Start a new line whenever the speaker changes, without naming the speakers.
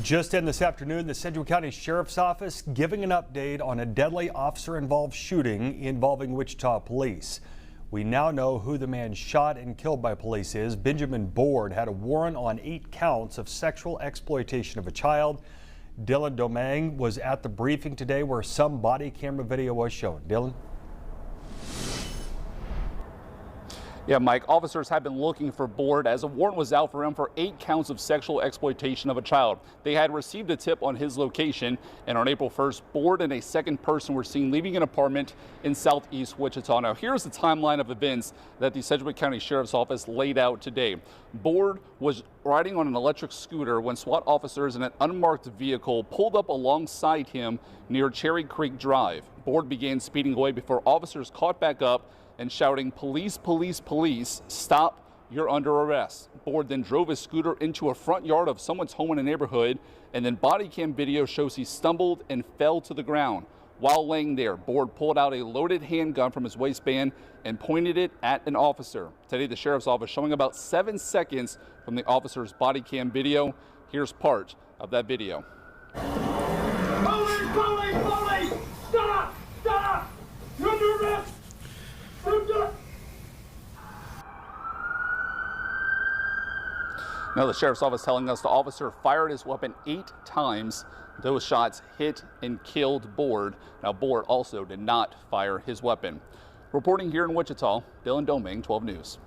Just in this afternoon, the Sedgwick County Sheriff's Office giving an update on a deadly officer-involved shooting involving Wichita police. We now know who the man shot and killed by police is. Benjamin Board had a warrant on 8 counts of sexual exploitation of a child. Dylan Domingue was at the briefing today where some body camera video was shown. Dylan?
Yeah, Mike, officers have been looking for Board as a warrant was out for him for 8 counts of sexual exploitation of a child. They had received a tip on his location, and on April 1st, Board and a second person were seen leaving an apartment in southeast Wichita. Now, here's the timeline of events that the Sedgwick County Sheriff's Office laid out today. Board was riding on an electric scooter when SWAT officers in an unmarked vehicle pulled up alongside him near Cherry Creek Drive. Board began speeding away before officers caught back up and shouting, "Police, police, police, stop, you're under arrest." Board then drove his scooter into a front yard of someone's home in a neighborhood, and then body cam video shows he stumbled and fell to the ground. While laying there, Board pulled out a loaded handgun from his waistband and pointed it at an officer. Today, the sheriff's office showing about 7 seconds from the officer's body cam video. Here's part of that video.
Police, police, police, stop, stop, you're under arrest.
Now, the sheriff's office telling us the officer fired his weapon 8 times. Those shots hit and killed Board. Now, Board also did not fire his weapon. Reporting here in Wichita, Dylan Domingue, 12 News.